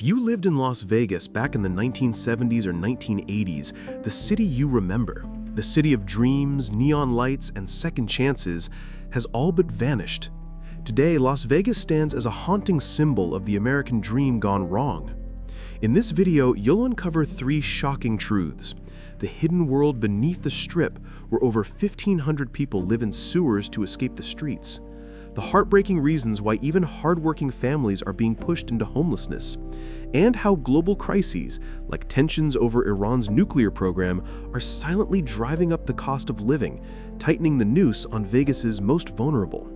If you lived in Las Vegas back in the 1970s or 1980s, the city you remember, the city of dreams, neon lights, and second chances, has all but vanished. Today, Las Vegas stands as a haunting symbol of the American dream gone wrong. In this video, you'll uncover three shocking truths: the hidden world beneath the Strip, where over 1,500 people live in sewers to escape the streets; the heartbreaking reasons why even hardworking families are being pushed into homelessness; and how global crises, like tensions over Iran's nuclear program, are silently driving up the cost of living, tightening the noose on Vegas's most vulnerable.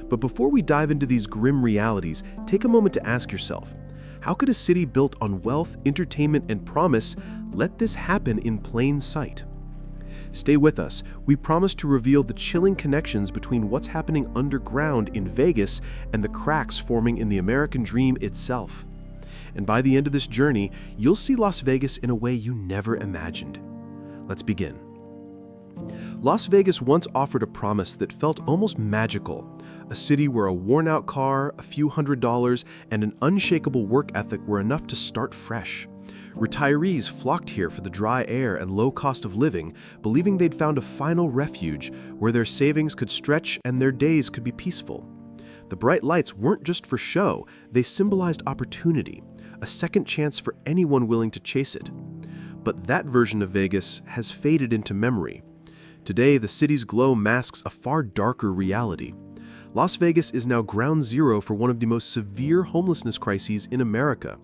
But before we dive into these grim realities, take a moment to ask yourself, how could a city built on wealth, entertainment, and promise let this happen in plain sight? Stay with us. We promise to reveal the chilling connections between what's happening underground in Vegas and the cracks forming in the American dream itself. And by the end of this journey, you'll see Las Vegas in a way you never imagined. Let's begin. Las Vegas once offered a promise that felt almost magical. A city where a worn-out car, a few $100s, and an unshakable work ethic were enough to start fresh. Retirees flocked here for the dry air and low cost of living, believing they'd found a final refuge where their savings could stretch and their days could be peaceful. The bright lights weren't just for show, they symbolized opportunity, a second chance for anyone willing to chase it. But that version of Vegas has faded into memory. Today, the city's glow masks a far darker reality. Las Vegas is now ground zero for one of the most severe homelessness crises in America.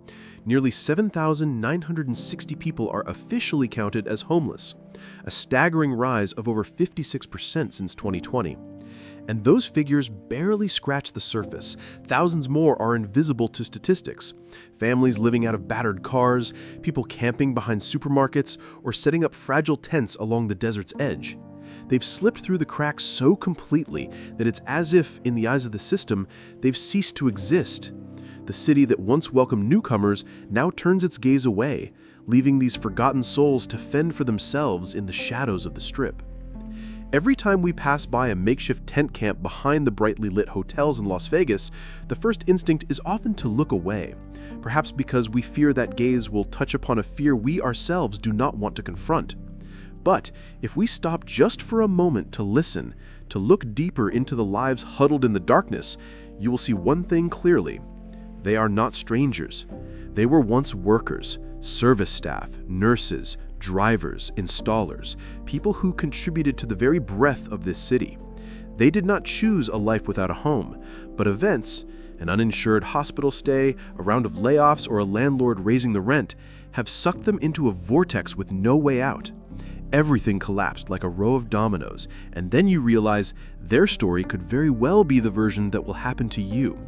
Nearly 7,960 people are officially counted as homeless, a staggering rise of over 56% since 2020. And those figures barely scratch the surface. Thousands more are invisible to statistics. Families living out of battered cars, people camping behind supermarkets, or setting up fragile tents along the desert's edge. They've slipped through the cracks so completely that it's as if, in the eyes of the system, they've ceased to exist. The city that once welcomed newcomers now turns its gaze away, leaving these forgotten souls to fend for themselves in the shadows of the Strip. Every time we pass by a makeshift tent camp behind the brightly lit hotels in Las Vegas, the first instinct is often to look away, perhaps because we fear that gaze will touch upon a fear we ourselves do not want to confront. But if we stop just for a moment to listen, to look deeper into the lives huddled in the darkness, you will see one thing clearly. They are not strangers. They were once workers, service staff, nurses, drivers, installers, people who contributed to the very breath of this city. They did not choose a life without a home, but events, an uninsured hospital stay, a round of layoffs, or a landlord raising the rent, have sucked them into a vortex with no way out. Everything collapsed like a row of dominoes, and then you realize their story could very well be the version that will happen to you.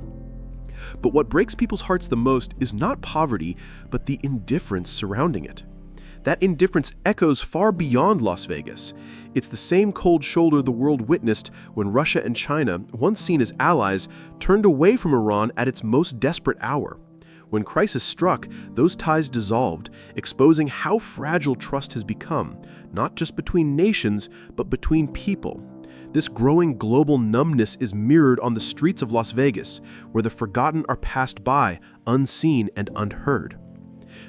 But what breaks people's hearts the most is not poverty, but the indifference surrounding it. That indifference echoes far beyond Las Vegas. It's the same cold shoulder the world witnessed when Russia and China, once seen as allies, turned away from Iran at its most desperate hour. When crisis struck, those ties dissolved, exposing how fragile trust has become, not just between nations, but between people. This growing global numbness is mirrored on the streets of Las Vegas, where the forgotten are passed by, unseen and unheard.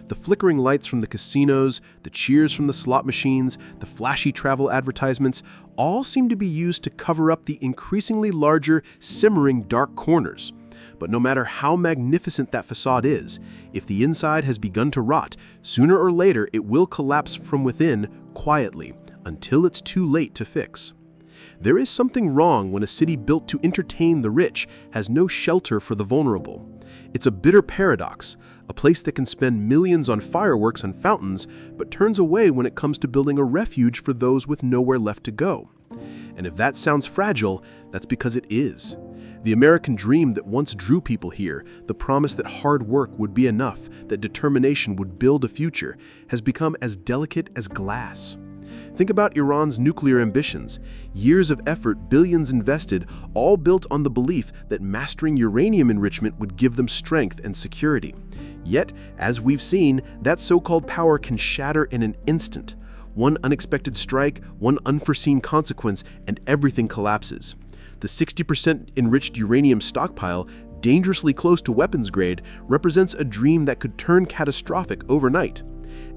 The flickering lights from the casinos, the cheers from the slot machines, the flashy travel advertisements, all seem to be used to cover up the increasingly larger, simmering dark corners. But no matter how magnificent that facade is, if the inside has begun to rot, sooner or later it will collapse from within quietly, until it's too late to fix. There is something wrong when a city built to entertain the rich has no shelter for the vulnerable. It's a bitter paradox, a place that can spend millions on fireworks and fountains, but turns away when it comes to building a refuge for those with nowhere left to go. And if that sounds fragile, that's because it is. The American dream that once drew people here, the promise that hard work would be enough, that determination would build a future, has become as delicate as glass. Think about Iran's nuclear ambitions. Years of effort, billions invested, all built on the belief that mastering uranium enrichment would give them strength and security. Yet, as we've seen, that so-called power can shatter in an instant. One unexpected strike, one unforeseen consequence, and everything collapses. The 60% enriched uranium stockpile dangerously close to weapons grade, represents a dream that could turn catastrophic overnight.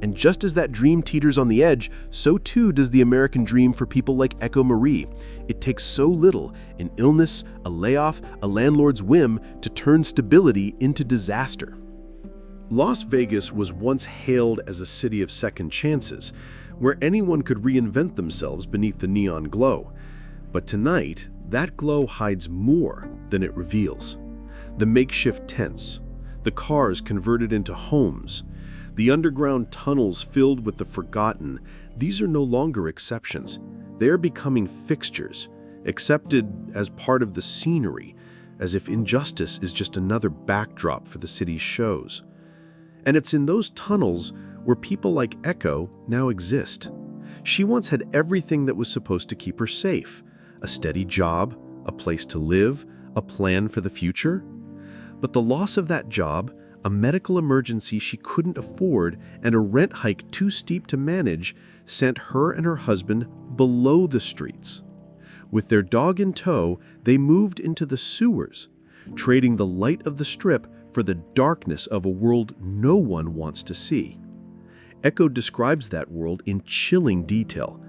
And just as that dream teeters on the edge, so too does the American dream for people like Echo Marie. It takes so little, an illness, a layoff, a landlord's whim, to turn stability into disaster. Las Vegas was once hailed as a city of second chances, where anyone could reinvent themselves beneath the neon glow. But tonight, that glow hides more than it reveals. The makeshift tents, the cars converted into homes, the underground tunnels filled with the forgotten, these are no longer exceptions. They are becoming fixtures, accepted as part of the scenery, as if injustice is just another backdrop for the city's shows. And it's in those tunnels where people like Echo now exist. She once had everything that was supposed to keep her safe: a steady job, a place to live, a plan for the future. But the loss of that job, a medical emergency she couldn't afford, and a rent hike too steep to manage sent her and her husband below the streets. With their dog in tow, they moved into the sewers, trading the light of the Strip for the darkness of a world no one wants to see. Echo describes that world in chilling detail: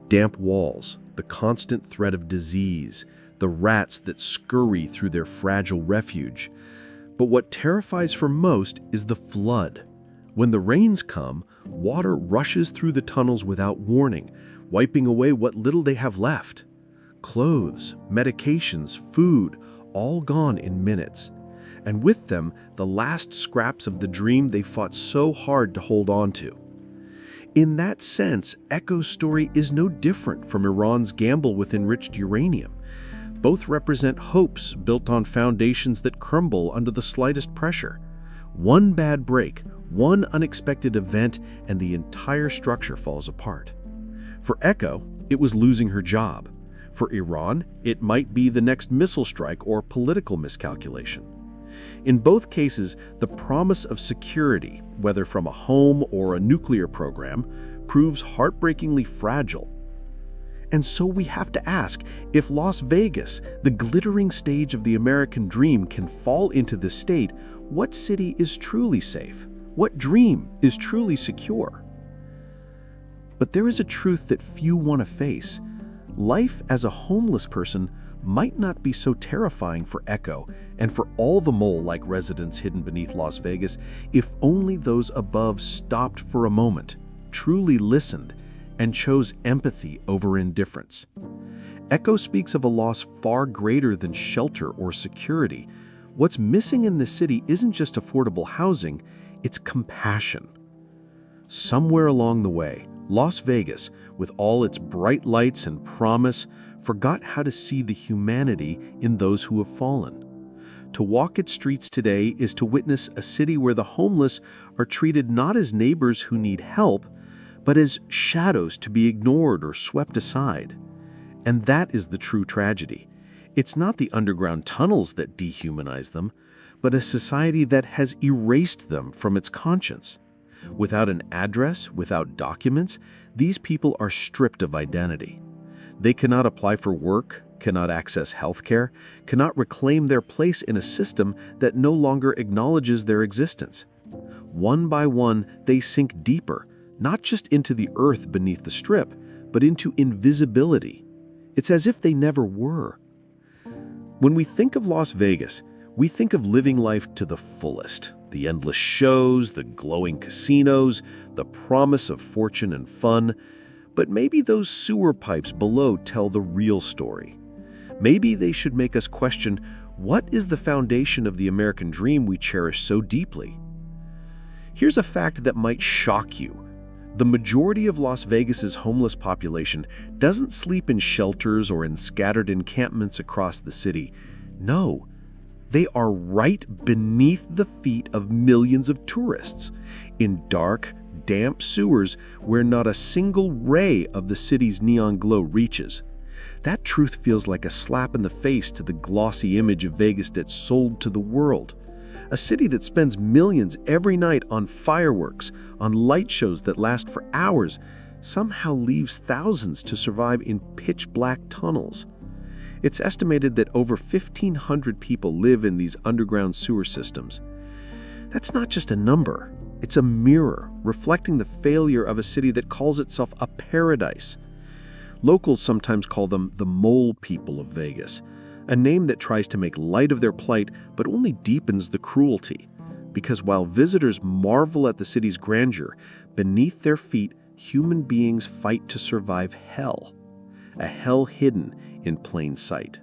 damp walls, the constant threat of disease, the rats that scurry through their fragile refuge. But what terrifies her most is the flood. When the rains come, water rushes through the tunnels without warning, wiping away what little they have left. Clothes, medications, food, all gone in minutes. And with them, the last scraps of the dream they fought so hard to hold on to. In that sense, Echo's story is no different from Iran's gamble with enriched uranium. Both represent hopes built on foundations that crumble under the slightest pressure. One bad break, one unexpected event, and the entire structure falls apart. For Echo, it was losing her job. For Iran, it might be the next missile strike or political miscalculation. In both cases, the promise of security, whether from a home or a nuclear program, proves heartbreakingly fragile. And so we have to ask, if Las Vegas, the glittering stage of the American dream, can fall into this state, what city is truly safe? What dream is truly secure? But there is a truth that few want to face. Life as a homeless person might not be so terrifying for Echo and for all the mole-like residents hidden beneath Las Vegas, if only those above stopped for a moment, truly listened, and chose empathy over indifference. Echo speaks of a loss far greater than shelter or security. What's missing in this city isn't just affordable housing, it's compassion. Somewhere along the way, Las Vegas, with all its bright lights and promise, forgot how to see the humanity in those who have fallen. To walk its streets today is to witness a city where the homeless are treated not as neighbors who need help, but as shadows to be ignored or swept aside. And that is the true tragedy. It's not the underground tunnels that dehumanize them, but a society that has erased them from its conscience. Without an address, without documents, these people are stripped of identity. They cannot apply for work, cannot access healthcare, cannot reclaim their place in a system that no longer acknowledges their existence. One by one, they sink deeper, not just into the earth beneath the Strip, but into invisibility. It's as if they never were. When we think of Las Vegas, we think of living life to the fullest. The endless shows, the glowing casinos, the promise of fortune and fun. But maybe those sewer pipes below tell the real story. Maybe they should make us question, what is the foundation of the American dream we cherish so deeply? Here's a fact that might shock you. The majority of Las Vegas's homeless population doesn't sleep in shelters or in scattered encampments across the city. No, they are right beneath the feet of millions of tourists, in dark, damp sewers where not a single ray of the city's neon glow reaches. That truth feels like a slap in the face to the glossy image of Vegas that's sold to the world. A city that spends millions every night on fireworks, on light shows that last for hours, somehow leaves thousands to survive in pitch-black tunnels. It's estimated that over 1,500 people live in these underground sewer systems. That's not just a number. It's a mirror reflecting the failure of a city that calls itself a paradise. Locals sometimes call them the mole people of Vegas, a name that tries to make light of their plight but only deepens the cruelty. Because while visitors marvel at the city's grandeur, beneath their feet, human beings fight to survive hell, a hell hidden in plain sight.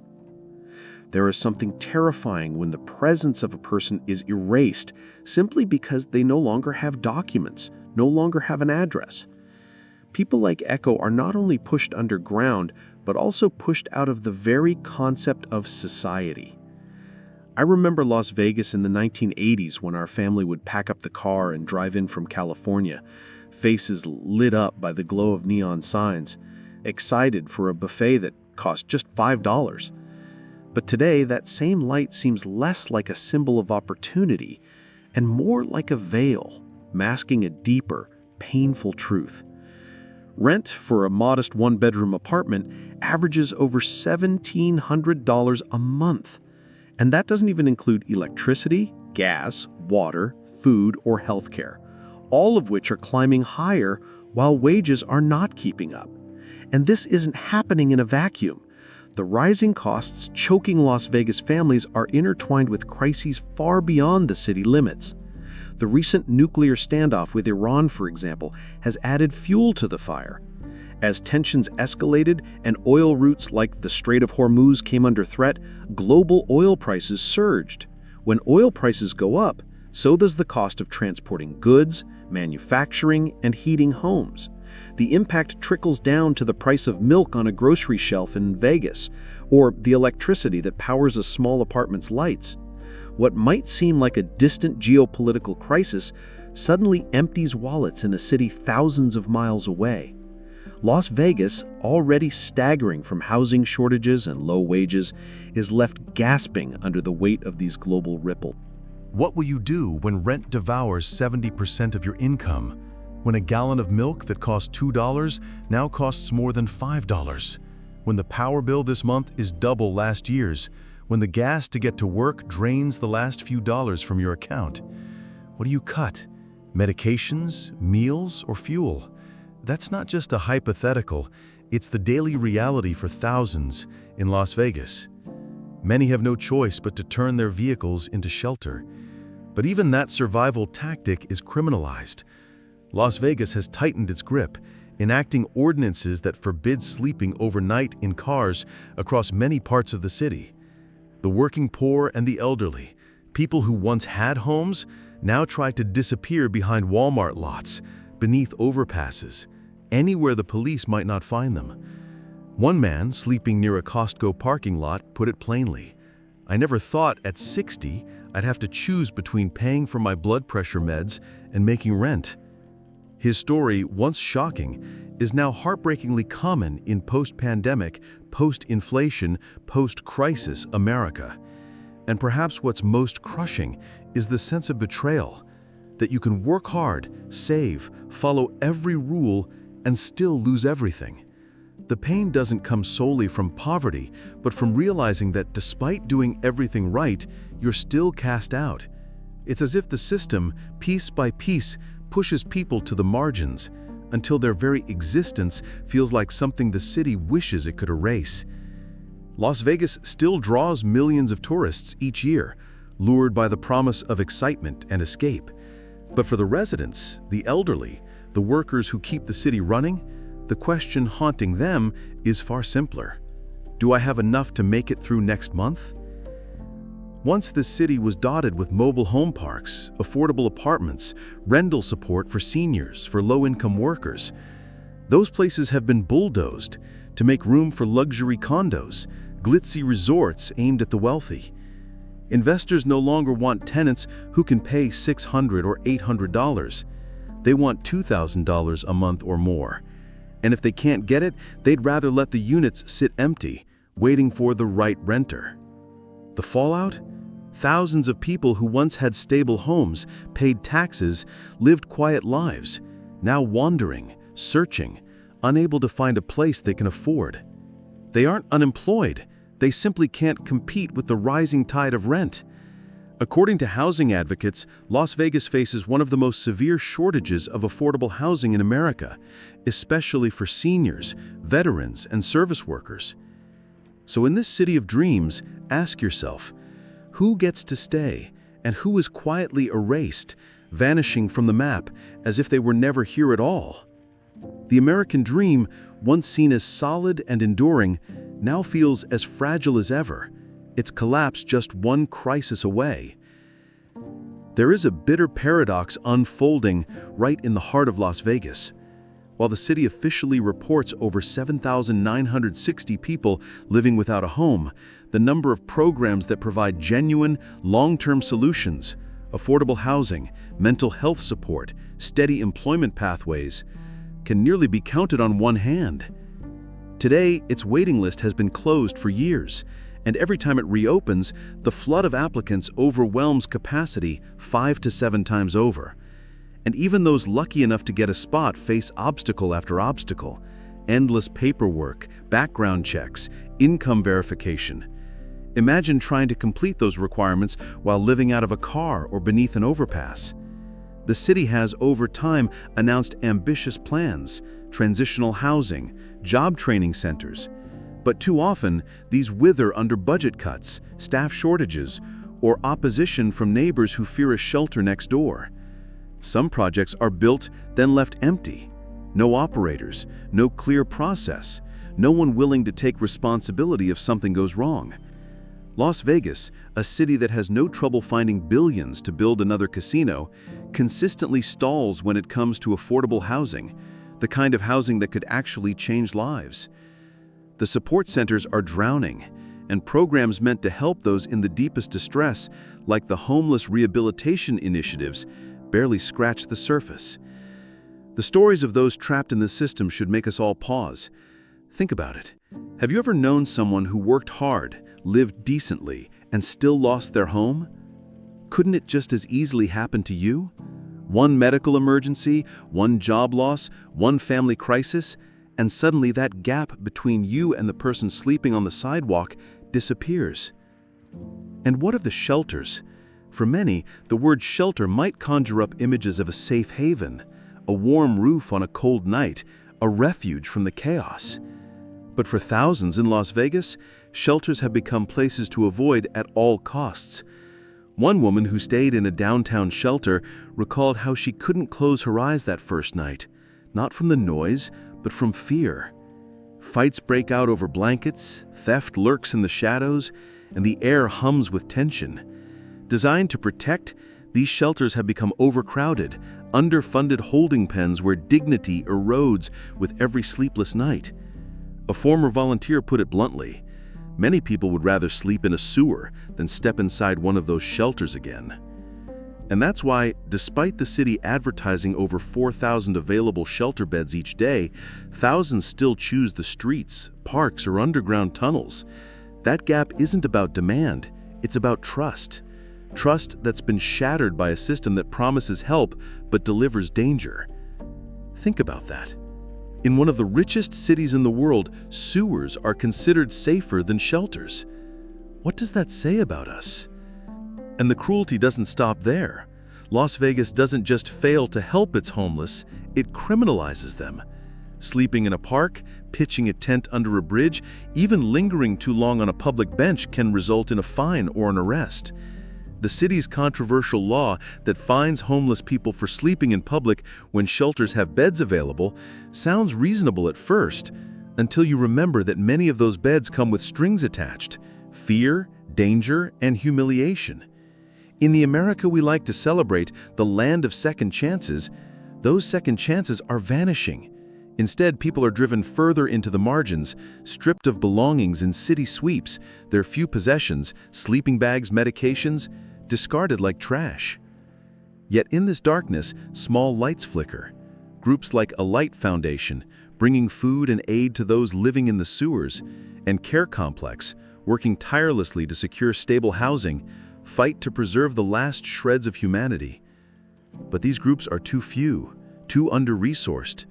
There is something terrifying when the presence of a person is erased simply because they no longer have documents, no longer have an address. People like Echo are not only pushed underground, but also pushed out of the very concept of society. I remember Las Vegas in the 1980s when our family would pack up the car and drive in from California, faces lit up by the glow of neon signs, excited for a buffet that cost just $5. But today, that same light seems less like a symbol of opportunity and more like a veil, masking a deeper, painful truth. Rent for a modest one-bedroom apartment averages over $1,700 a month. And that doesn't even include electricity, gas, water, food, or healthcare, all of which are climbing higher while wages are not keeping up. And this isn't happening in a vacuum. The rising costs choking Las Vegas families are intertwined with crises far beyond the city limits. The recent nuclear standoff with Iran, for example, has added fuel to the fire. As tensions escalated and oil routes like the Strait of Hormuz came under threat, global oil prices surged. When oil prices go up, so does the cost of transporting goods, manufacturing, and heating homes. The impact trickles down to the price of milk on a grocery shelf in Vegas, or the electricity that powers a small apartment's lights. What might seem like a distant geopolitical crisis suddenly empties wallets in a city thousands of miles away. Las Vegas, already staggering from housing shortages and low wages, is left gasping under the weight of these global ripples. What will you do when rent devours 70% of your income? When a gallon of milk that cost $2 now costs more than $5? When the power bill this month is double last year's? When the gas to get to work drains the last few dollars from your account? What do you cut? Medications, meals, or fuel? That's not just a hypothetical, it's the daily reality for thousands in Las Vegas. Many have no choice but to turn their vehicles into shelter. But even that survival tactic is criminalized. Las Vegas has tightened its grip, enacting ordinances that forbid sleeping overnight in cars across many parts of the city. The working poor and the elderly, people who once had homes, now try to disappear behind Walmart lots, beneath overpasses, anywhere the police might not find them. One man sleeping near a Costco parking lot put it plainly, "I never thought at 60 I'd have to choose between paying for my blood pressure meds and making rent." His story, once shocking, is now heartbreakingly common in post-pandemic, post-inflation, post-crisis America. And perhaps what's most crushing is the sense of betrayal, that you can work hard, save, follow every rule, and still lose everything. The pain doesn't come solely from poverty, but from realizing that despite doing everything right, you're still cast out. It's as if the system, piece by piece, pushes people to the margins, until their very existence feels like something the city wishes it could erase. Las Vegas still draws millions of tourists each year, lured by the promise of excitement and escape. But for the residents, the elderly, the workers who keep the city running, the question haunting them is far simpler. Do I have enough to make it through next month? Once this city was dotted with mobile home parks, affordable apartments, rental support for seniors, for low-income workers. Those places have been bulldozed to make room for luxury condos, glitzy resorts aimed at the wealthy. Investors no longer want tenants who can pay $600 or $800. They want $2,000 a month or more. And if they can't get it, they'd rather let the units sit empty, waiting for the right renter. The fallout? Thousands of people who once had stable homes, paid taxes, lived quiet lives, now wandering, searching, unable to find a place they can afford. They aren't unemployed, They simply can't compete with the rising tide of rent. According to housing advocates, Las Vegas faces one of the most severe shortages of affordable housing in America, especially for seniors, veterans, and service workers. So in this city of dreams, ask yourself, who gets to stay and who is quietly erased, vanishing from the map as if they were never here at all? The American dream, once seen as solid and enduring, now feels as fragile as ever, its collapse just one crisis away. There is a bitter paradox unfolding right in the heart of Las Vegas. While the city officially reports over 7,960 people living without a home, the number of programs that provide genuine, long-term solutions, affordable housing, mental health support, steady employment pathways, can nearly be counted on one hand. Today, its waiting list has been closed for years, and every time it reopens, the flood of applicants overwhelms capacity 5 to 7 times over. And even those lucky enough to get a spot face obstacle after obstacle: endless paperwork, background checks, income verification. Imagine trying to complete those requirements while living out of a car or beneath an overpass. The city has, over time, announced ambitious plans: transitional housing, job training centers. But too often, these wither under budget cuts, staff shortages, or opposition from neighbors who fear a shelter next door. Some projects are built, then left empty. No operators, no clear process, no one willing to take responsibility if something goes wrong. Las Vegas, a city that has no trouble finding billions to build another casino, consistently stalls when it comes to affordable housing, the kind of housing that could actually change lives. The support centers are drowning, and programs meant to help those in the deepest distress, like the homeless rehabilitation initiatives, barely scratch the surface. The stories of those trapped in the system should make us all pause. Think about it. Have you ever known someone who worked hard, lived decently, and still lost their home? Couldn't it just as easily happen to you? One medical emergency, one job loss, one family crisis, and suddenly that gap between you and the person sleeping on the sidewalk disappears. And what of the shelters? For many, the word shelter might conjure up images of a safe haven, a warm roof on a cold night, a refuge from the chaos. But for thousands in Las Vegas, shelters have become places to avoid at all costs. One woman who stayed in a downtown shelter recalled how she couldn't close her eyes that first night, not from the noise, but from fear. Fights break out over blankets, theft lurks in the shadows, and the air hums with tension. Designed to protect, these shelters have become overcrowded, underfunded holding pens where dignity erodes with every sleepless night. A former volunteer put it bluntly: many people would rather sleep in a sewer than step inside one of those shelters again. And that's why, despite the city advertising over 4,000 available shelter beds each day, thousands still choose the streets, parks, or underground tunnels. That gap isn't about demand, it's about trust. Trust that's been shattered by a system that promises help but delivers danger. Think about that. In one of the richest cities in the world, sewers are considered safer than shelters. What does that say about us? And the cruelty doesn't stop there. Las Vegas doesn't just fail to help its homeless, it criminalizes them. Sleeping in a park, pitching a tent under a bridge, even lingering too long on a public bench can result in a fine or an arrest. The city's controversial law that fines homeless people for sleeping in public when shelters have beds available sounds reasonable at first, until you remember that many of those beds come with strings attached: fear, danger, and humiliation. In the America we like to celebrate, the land of second chances, those second chances are vanishing. Instead, people are driven further into the margins, stripped of belongings in city sweeps, their few possessions, sleeping bags, medications, discarded like trash. Yet in this darkness, small lights flicker. Groups like A Light Foundation, bringing food and aid to those living in the sewers, and Care Complex, working tirelessly to secure stable housing, fight to preserve the last shreds of humanity. But these groups are too few, too under-resourced.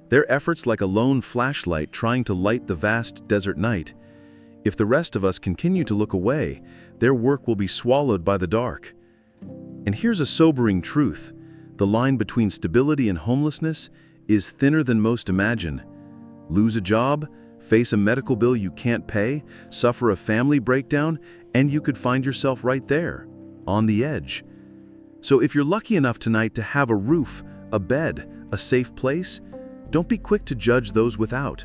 Their efforts like a lone flashlight trying to light the vast desert night. If the rest of us continue to look away, their work will be swallowed by the dark. And here's a sobering truth. The line between stability and homelessness is thinner than most imagine. Lose a job, face a medical bill you can't pay, suffer a family breakdown, and you could find yourself right there, on the edge. So if you're lucky enough tonight to have a roof, a bed, a safe place, don't be quick to judge those without.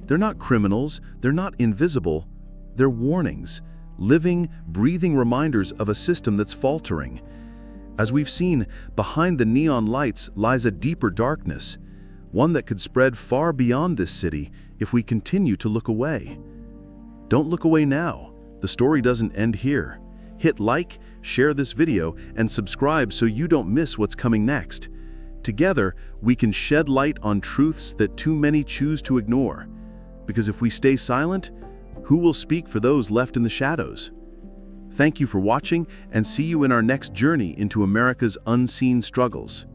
They're not criminals, they're not invisible, they're warnings, living, breathing reminders of a system that's faltering. As we've seen, behind the neon lights lies a deeper darkness, one that could spread far beyond this city if we continue to look away. Don't look away now. The story doesn't end here. Hit like, share this video, and subscribe so you don't miss what's coming next. Together, we can shed light on truths that too many choose to ignore. Because if we stay silent, who will speak for those left in the shadows? Thank you for watching, and see you in our next journey into America's unseen struggles.